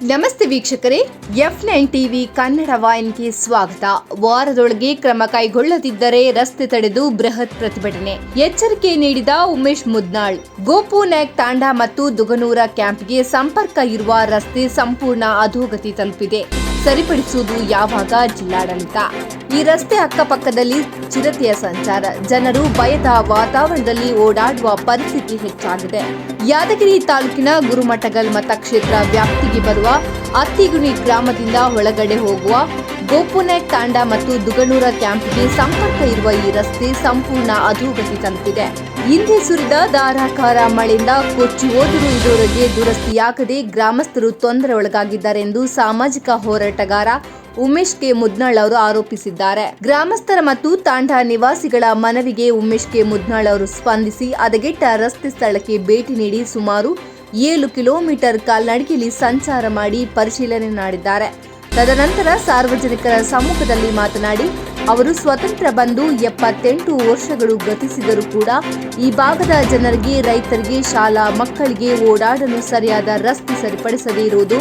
ನಮಸ್ತೆ ವೀಕ್ಷಕರೇ, F9 TV Kannada ವಾಹಿನಿಗೆ ಸ್ವಾಗತ. ವಾರದೊಳಗೆ ಕ್ರಮ ಕೈಗೊಳ್ಳದಿದ್ದರೆ ರಸ್ತೆ ತಡೆದು ಬೃಹತ್ ಪ್ರತಿಭಟನೆ. ಎಚ್ಚರಿಕೆ ನೀಡಿದ ಉಮೇಶ್ ಮುದ್ನಾಳ್. ಗೋಪುನಾಯಕ್ ತಾಂಡಾ ಮತ್ತು ದುಗನೂರ ಕ್ಯಾಂಪ್ಗೆ ಸಂಪರ್ಕ ಇರುವ ರಸ್ತೆ ಸಂಪೂರ್ಣ ಅಧೋಗತಿ ತಲುಪಿದೆ. ಸರಿಪಡಿಸುವುದು ಯಾವಾಗ? ಜಿಲ್ಲಾಡಳಿತ. ಈ ರಸ್ತೆ ಅಕ್ಕಪಕ್ಕದಲ್ಲಿ ಚಿರತೆಯ ಸಂಚಾರ. ಜನರು ಭಯದ ವಾತಾವರಣದಲ್ಲಿ ಓಡಾಡುವ ಪರಿಸ್ಥಿತಿ ಹೆಚ್ಚಾಗಿದೆ. ಯಾದಗಿರಿ ತಾಲೂಕಿನ ಗುರುಮಠಗಲ್ ಮತಕ್ಷೇತ್ರ ವ್ಯಾಪ್ತಿಗೆ ಬರುವ ಅತ್ತಿಗುಣಿ ಗ್ರಾಮದಿಂದ ಒಳಗಡೆ ಹೋಗುವ ಗೋಪುನಾಯಕ್ ತಾಂಡಾ ಮತ್ತು ದುಗನೂರ ಕ್ಯಾಂಪ್ಗೆ ಸಂಪರ್ಕ ಇರುವ ಈ ರಸ್ತೆ ಸಂಪೂರ್ಣ ಅಧೋಗತಿ ತಲುಪಿದೆ. ಹಿಂದೆ ಸುರಿದ ಧಾರಾಕಾರ ಮಳೆಯಿಂದ ಕೊಚ್ಚಿ ಹೋದರೂ ಇದುವರೆಗೆ ದುರಸ್ತಿಯಾಗದೆ ಗ್ರಾಮಸ್ಥರು ತೊಂದರೆ ಒಳಗಾಗಿದ್ದಾರೆ ಎಂದು ಸಾಮಾಜಿಕ ಹೋರಾಟಗಾರ ಉಮೇಶ್ ಕೆ ಮುದ್ನಾಳ್ ಅವರು ಆರೋಪಿಸಿದ್ದಾರೆ. ಗ್ರಾಮಸ್ಥರ ಮತ್ತು ತಾಂಡಾ ನಿವಾಸಿಗಳ ಮನವಿಗೆ ಉಮೇಶ್ ಕೆ ಮುದ್ನಾಳ್ ಅವರು ಸ್ಪಂದಿಸಿ ಹದಗೆಟ್ಟ ರಸ್ತೆ ಸ್ಥಳಕ್ಕೆ ಭೇಟಿ ನೀಡಿ ಸುಮಾರು 7 ಕಿಲೋಮೀಟರ್ ಕಾಲ್ನಡಿಗೆಯಲ್ಲಿ ಸಂಚಾರ ಮಾಡಿ ಪರಿಶೀಲನೆ ಮಾಡಿದ್ದಾರೆ. ತದನಂತರ ಸಾರ್ವಜನಿಕರ ಸಮ್ಮುಖದಲ್ಲಿ ಮಾತನಾಡಿ, ಅವರು ಸ್ವತಂತ್ರ ಬಂದು 78 ವರ್ಷಗಳು ಗತಿಸಿದರೂ ಕೂಡ ಈ ಭಾಗದ ಜನರಿಗೆ, ರೈತರಿಗೆ, ಶಾಲಾ ಮಕ್ಕಳಿಗೆ ಓಡಾಡಲು ಸರಿಯಾದ ರಸ್ತೆ ಸರಿಪಡಿಸದೇ ಇರುವುದು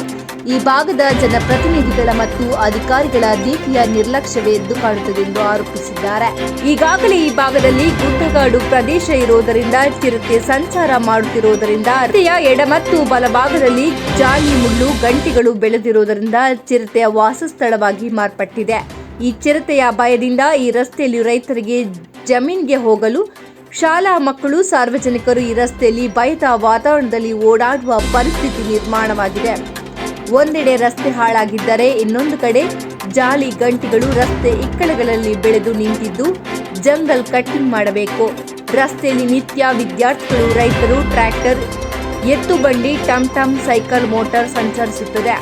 ಈ ಭಾಗದ ಜನಪ್ರತಿನಿಧಿಗಳ ಮತ್ತು ಅಧಿಕಾರಿಗಳ ದೀಪಿಯ ನಿರ್ಲಕ್ಷ್ಯವೇ ಎದ್ದು ಕಾಣುತ್ತದೆ ಎಂದು ಆರೋಪಿಸಿದ್ದಾರೆ. ಈಗಾಗಲೇ ಈ ಭಾಗದಲ್ಲಿ ಗುಡ್ಡಗಾಡು ಪ್ರದೇಶ ಇರುವುದರಿಂದ ಚಿರತೆ ಸಂಚಾರ ಮಾಡುತ್ತಿರುವುದರಿಂದ ರಸ್ತೆಯ ಎಡ ಮತ್ತು ಬಲಭಾಗದಲ್ಲಿ ಜಾಲಿ ಮುಳ್ಳು ಗಂಟಿಗಳು ಬೆಳೆದಿರುವುದರಿಂದ ಚಿರತೆಯ ವಾಸಸ್ಥಳವಾಗಿ ಮಾರ್ಪಟ್ಟಿದೆ. ಈ ಚಿರತೆಯ ಭಯದಿಂದ ಈ ರಸ್ತೆಯಲ್ಲಿ ರೈತರಿಗೆ ಜಮೀನಿಗೆ ಹೋಗಲು, ಶಾಲಾ ಮಕ್ಕಳು, ಸಾರ್ವಜನಿಕರು ಈ ರಸ್ತೆಯಲ್ಲಿ ಭಯದ ವಾತಾವರಣದಲ್ಲಿ ಓಡಾಡುವ ಪರಿಸ್ಥಿತಿ ನಿರ್ಮಾಣವಾಗಿದೆ. ಒಂದೆಡೆ ರಸ್ತೆ ಹಾಳಾಗಿದ್ದರೆ ಇನ್ನೊಂದು ಕಡೆ ಜಾಲಿ ಗಂಟಿಗಳು ರಸ್ತೆ ಇಕ್ಕಳಗಳಲ್ಲಿ ಬೆಳೆದು ನಿಂತಿದ್ದು ಜಂಗಲ್ ಕಟ್ಟಿಂಗ್ ಮಾಡಬೇಕು. ರಸ್ತೆಯಲ್ಲಿ ನಿತ್ಯ ವಿದ್ಯಾರ್ಥಿಗಳು, ರೈತರು, ಟ್ರ್ಯಾಕ್ಟರ್, ಎತ್ತು ಬಂಡಿ, ಟಮ್ ಸೈಕಲ್, ಮೋಟಾರ್ ಸಂಚರಿಸುತ್ತದೆ.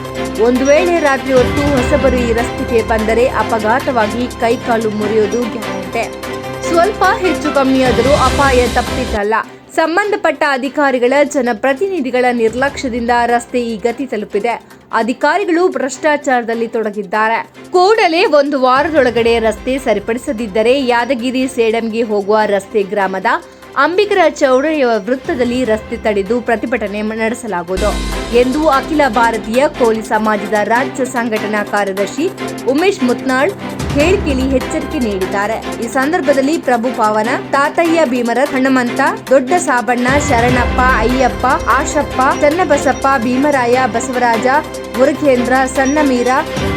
ಒಂದು ವೇಳೆ ರಾತ್ರಿ ಹೊತ್ತು ಹೊಸಬರು ಈ ರಸ್ತೆಗೆ ಬಂದರೆ ಅಪಘಾತವಾಗಿ ಕೈಕಾಲು ಮುರಿಯೋದು ಗ್ಯಾರಂಟಿ. ಸ್ವಲ್ಪ ಹೆಚ್ಚು ಕಮ್ಮಿಯಾದರೂ ಅಪಾಯ ತಪ್ಪಿದ್ದಲ್ಲ. ಸಂಬಂಧಪಟ್ಟ ಅಧಿಕಾರಿಗಳ, ಜನಪ್ರತಿನಿಧಿಗಳ ನಿರ್ಲಕ್ಷ್ಯದಿಂದ ರಸ್ತೆ ಈ ಗತಿ ತಲುಪಿದೆ. ಅಧಿಕಾರಿಗಳು ಭ್ರಷ್ಟಾಚಾರದಲ್ಲಿ ತೊಡಗಿದ್ದಾರೆ. ಕೂಡಲೇ ಒಂದು ವಾರದೊಳಗಡೆ ರಸ್ತೆ ಸರಿಪಡಿಸದಿದ್ದರೆ ಯಾದಗಿರಿ ಸೇಡಂಗೆ ಹೋಗುವ ರಸ್ತೆ ಗ್ರಾಮದ ಅಂಬಿಗರ ಚೌಡಯ್ಯ ವೃತ್ತದಲ್ಲಿ ರಸ್ತೆ ತಡೆದು ಪ್ರತಿಭಟನೆ ನಡೆಸಲಾಗುವುದು ಎಂದು ಅಖಿಲ ಭಾರತೀಯ ಕೋಲಿ ಸಮಾಜದ ರಾಜ್ಯ ಸಂಘಟನಾ ಕಾರ್ಯದರ್ಶಿ ಉಮೇಶ್ ಮುದ್ನಾಳ್ ಹೇಳಿಕೆಯಲ್ಲಿ ಎಚ್ಚರಿಕೆ ನೀಡಿದ್ದಾರೆ. ಈ ಸಂದರ್ಭದಲ್ಲಿ ಪ್ರಭು ಪಾವನ, ತಾತಯ್ಯ ಭೀಮರಥ್, ಹನುಮಂತ, ದೊಡ್ಡ ಸಾಬಣ್ಣ, ಶರಣಪ್ಪ, ಅಯ್ಯಪ್ಪ, ಆಶಪ್ಪ, ಚನ್ನಬಸಪ್ಪ, ಭೀಮರಾಯ, ಬಸವರಾಜ, ಮುರುಘೇಂದ್ರ, ಸಣ್ಣಮೀರ,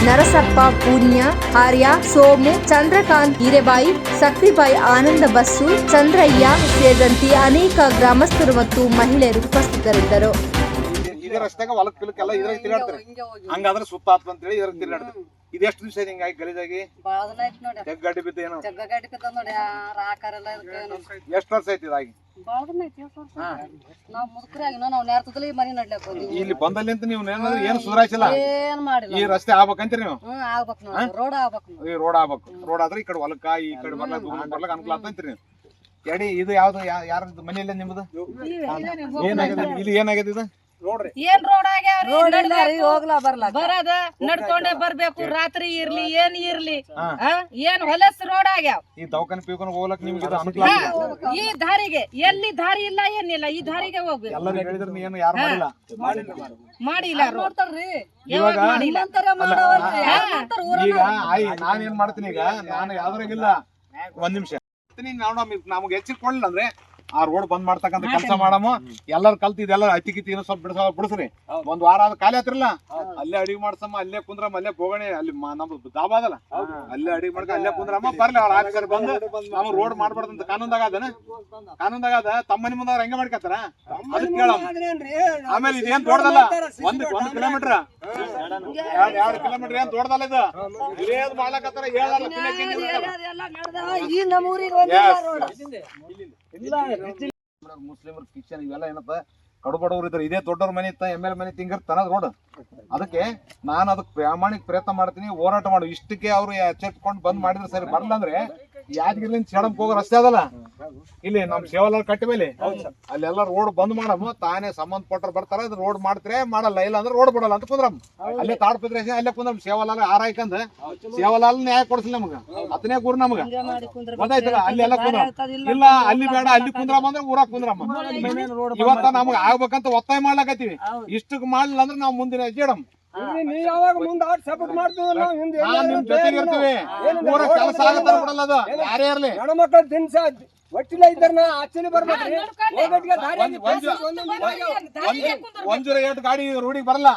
ನರಸಪ್ಪ, ಪುಣ್ಯ, ಆರ್ಯ, ಸೋಮು, ಚಂದ್ರಕಾಂತ್, ಹಿರೇಬಾಯಿ, ಸಕ್ರಿಬಾಯಿ, ಆನಂದ ಬಸ್ಸು, ಚಂದ್ರಯ್ಯ ಸೇರಿದಂತೆ ಅನೇಕ ಗ್ರಾಮಸ್ಥರು ಮತ್ತು ಮಹಿಳೆಯರು ಉಪಸ್ಥಿತರಿದ್ದರು. ರಸ್ತೆಗೆ ಹೊಲಕ್ ಪಿಲಕ್ ಎಲ್ಲ ಇದ್ರಾಗ ತಿರುಗಾಡ್ತಾರೆ. ಹಂಗಾದ್ರೆ ಸುತ್ತ ಆತ್ ಅಂತ ಹೇಳಿ ಇದ್ರಾಗ ತಿರುಗಾಡ್ತಾರೆ. ಇದು ಎಷ್ಟು ದಿವಸ ಇದೆ ಹಿಂಗಾಗಿ ಗಲೀಜಾಗಿ? ಗಾಡಿ ಬಿದ್ದು ಏನು ಎಷ್ಟು ವರ್ಷ ಐತಿ ಇದಾಗಿ? ಇಲ್ಲಿ ಬಂದಲ್ಲಿ ನೀವು ಏನು ಸುಧಾರಿಸಿಲ್ಲ. ಈ ರಸ್ತೆ ಆಗ್ಬೇಕಂತೀರಿ ನೀವು? ರೋಡ್ ಆಗ್ಬೇಕು. ರೋಡ್ ಆದ್ರೆ ಈ ಕಡೆ ಹೊಲಕ್ಕ, ಈ ಕಡೆ ಬರ್ಲಕ್ ಅನುಕೂಲ ಆಗ್ತಂತೀರಿ ನೀವು. ಎಡಿ ಇದು ಯಾವ್ದು? ಯಾರ ಮನೆಯಲ್ಲ ನಿಮ್ದು? ಏನಾಗಿದೆ ಇಲ್ಲಿ? ಏನಾಗಿದೆ ಇದು? ಏನ್ ರೋಡ್ ಬರದ ನಡ್ಕೊಂಡೆ ಬರ್ಬೇಕು. ರಾತ್ರಿ ಇರ್ಲಿ ಏನ್ ಇರ್ಲಿ, ಏನ್ ಹೊಲಸ್ ರೋಡ್ ಆಗ್ಯಾವ. ಈ ದವಾಖಾನೆ ಪೀಕನ್ ಹೋಗ್ಲಕ್ ನಿಮ್ಗೆ ಈ ದಾರಿಗೆ ಎಲ್ಲಿ ದಾರಿ ಇಲ್ಲ, ಏನಿಲ್ಲ, ಈ ದಾರಿಗೆ ಹೋಗ್ಬೇಕು. ಎಲ್ಲರೂ ಹೇಳಿದ್ರು ಏನು ಯಾರು ಮಾಡಿಲ್ಲ. ಇವಾಗ ಈಗ ನಾನೇನ್ ಮಾಡ್ತೀನಿ, ಈಗ ನಾನು ಯಾವ್ದ್ರಾಗಿಲ್ಲ. ಒಂದ್ ನಿಮಿಷ ನಮ್ಗೆ ಹೆಚ್ಚಿಕೊಳ್ಳಿಲ್ಲ ಅಂದ್ರೆ ಆ ರೋಡ್ ಬಂದ್ ಮಾಡ್ತಕ್ಕಂಥ ಕೆಲಸ ಮಾಡಮ್ಮ. ಎಲ್ಲಾರು ಕಲ್ತಿ ಇದೆಲ್ಲ ಅತಿ ಕಿತಿ ಸ್ವಲ್ಪ ಬಿಡಿಸ್ರಿ. ಒಂದ್ ವಾರ ಆದ ಖಾಲಿ ಆತ್ರಲ್ಲ, ಅಲ್ಲೇ ಅಡಿಗೆ ಮಾಡ್ಸಮ್ಮ, ಅಲ್ಲೇ ಕುಂದ್ರಮ್ಮ, ಅಲ್ಲೇ ಹೋಗಣೆ. ಅಲ್ಲಿ ನಮ್ದು ದಾಬಾ ಅದಲ್ಲ, ಅಲ್ಲೇ ಅಡಿಗೆ ಮಾಡ್ಕ ಅಲ್ಲೇ ಕುಂದ್ರಮ್ಮ. ಬರ್ಲಿ ಅವ್ರ ಆಫೀಸರ್ ಬಂದು ನಮ್ಗೆ ರೋಡ್ ಮಾಡ್ಬಾರ್ದಂತ ಕಾನೂನ್ದಾಗ ಅದ. ತಮ್ಮ ಮನೆ ಮುಂದಾಗ ಹಂಗೆ ಮಾಡ್ಕತ್ತಾರ, ಅದಕ್ಕೆ ಕೇಳಮ್ಮ. ಆಮೇಲೆ ಇದೇನ್ ದೊಡ್ಡದಲ್ಲ, ಒಂದ್ ಕಿಲೋಮೀಟರ್ 2 ಕಿಲೋಮೀಟರ್ ಏನ್ ದೊಡ್ಡದಲ್ಲ. ಇದು ಇದೇದ್ ಮಾಡ್ಲಕತ್ತಾರ ಮುಸ್ಲಿಮರ ಕಿಚನ್ ಇವೆಲ್ಲ ಏನಪ್ಪ ಕಡುಬಡವ್ರು ಇದ್ರೆ. ಇದೇ ದೊಡ್ಡವ್ರ ಮನೆ ಇತ್ತ, ML ಮನೆ ತಿಂಗಿರ್ತಾನ ರೋಡ್. ಅದಕ್ಕೆ ನಾನು ಅದಕ್ಕೆ ಪ್ರಾಮಾಣಿಕ ಪ್ರಯತ್ನ ಮಾಡ್ತೀನಿ, ಹೋರಾಟ ಮಾಡು. ಇಷ್ಟಕ್ಕೆ ಅವ್ರು ಎಚ್ಚೆತ್ಕೊಂಡು ಬಂದ್ ಮಾಡಿದ್ರೆ ಸರಿ. ಬರ್ಲ ಅಂದ್ರೆ ಯಾದಗಿರಿಲಿಂದ ಸೇಡಂಕ್ ಹೋಗೋ ರಸ್ತೆ ಅದಲ್ಲ, ಇಲ್ಲಿ ನಮ್ ಸೇವಲಾಲ್ ಕಟ್ಟಿ ಮೇಲೆ ಅಲ್ಲೆಲ್ಲ ರೋಡ್ ಬಂದ್ ಮಾಡಮ್ಮ. ತಾನೇ ಸಂಬಂಧಪಟ್ಟರು ಬರ್ತಾರ, ಅದು ರೋಡ್ ಮಾಡ್ತಾರೆ, ಮಾಡಲ್ಲ. ಇಲ್ಲ ಅಂದ್ರೆ ರೋಡ್ ಬಿಡಲ್ಲ ಅಂತ ಕುಂದ್ರಮ್ಮ. ಅಲ್ಲೇ ತಾಡ್ಪಿದ್ರೆ ಅಲ್ಲೇ ಕುಂದ್ರಮ್. ಸೇವಲಾಲ್ ಆರಾಯ್ಕಂದ್ ಸೇವಲಾಲ್ ನ್ಯಾಯ ಕೊಡ್ಸಿಲ್ಲ ನಮಗ, ಅತನೇ ಗುರು ನಮಗ ಗೊತ್ತಾಯ್ತಲ್ಲ. ಅಲ್ಲಿ ಎಲ್ಲ ಕುಂದ್ರ ಇಲ್ಲ, ಅಲ್ಲಿ ಬೇಡ, ಅಲ್ಲಿ ಕುಂದ್ರಮ್ಮ ಅಂದ್ರೆ ಊರಾಗ ಕುಂದ್ರಮ್ಮ. ಇವತ್ತ ನಮಗ ಆಗ್ಬೇಕಂತ ಒತ್ತಾಯ ಮಾಡ್ಲಾಕತ್ತೀವಿ. ಇಷ್ಟಕ್ ಮಾಡ್ಲಿಲ್ಲ ಅಂದ್ರೆ ನಾವ್ ಮುಂದಿನ ಹೆಜ್ಜೆ ನೀ ಯಾವಾಗ ಮುಂದೆ ಆಟ ಸಪೋರ್ಟ್ ಮಾಡ್ತೀವಿ ನಾವು ಹಿಂದೆ ನಾವ್ ನಿಮ್ ಜೊತೆಗೆ ಇರ್ತೀವಿ ಪೂರ ಕೆಲಸ ಆಗತ್ತ ಬಿಡಲ್ಲ ಅದು ಯಾರೇ ಇರ್ಲಿ ಹೆಣ್ಮಕ್ಳ ದಿನಸ ಒಟ್ಟಿಲ್ಲ ಇದ್ದಾರ ಆಚೆನೆ ಬರ್ಬೇಕ್ರಿ ಹೋಗಟ್ಟಿಗೆ ದಾರಿ ಒಂಜೂರ 8 ಗಾಡಿ ರೋಡಿಗೆ ಬರಲ್ಲ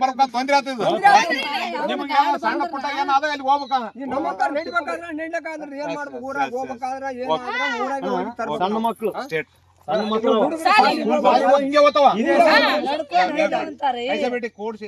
ಬರ್ಬೇಕಂತ ತೊಂದ್ರೆ ಆಗ್ತದ ನಿಮ್ಗೆ ಸಣ್ಣ ಪುಟ್ಟ ಏನ್ ಅದ ಅಲ್ಲಿ ಹೋಗ್ಬೇಕ ನಮ್ಮಕ್ಕ ನಡಿಬೇಕಾದ್ರೆ ನಡಿಲಕ್ಕಾದ್ರೆ ಏನ್ ಮಾಡ್ಬೇಕು ಊರಾಗ ಹೋಗ್ಬೇಕಾದ್ರೆ ಏನಾದ್ರೆ ಊರಾಗ ಹೋಗಿ ಸಣ್ಣ ಮಕ್ಕಳು ಸಣ್ಣ ಮಕ್ಕಳು ಹಿಂಗೆ ಓದ್ತಾವ ಕೂಡ್ಸಿ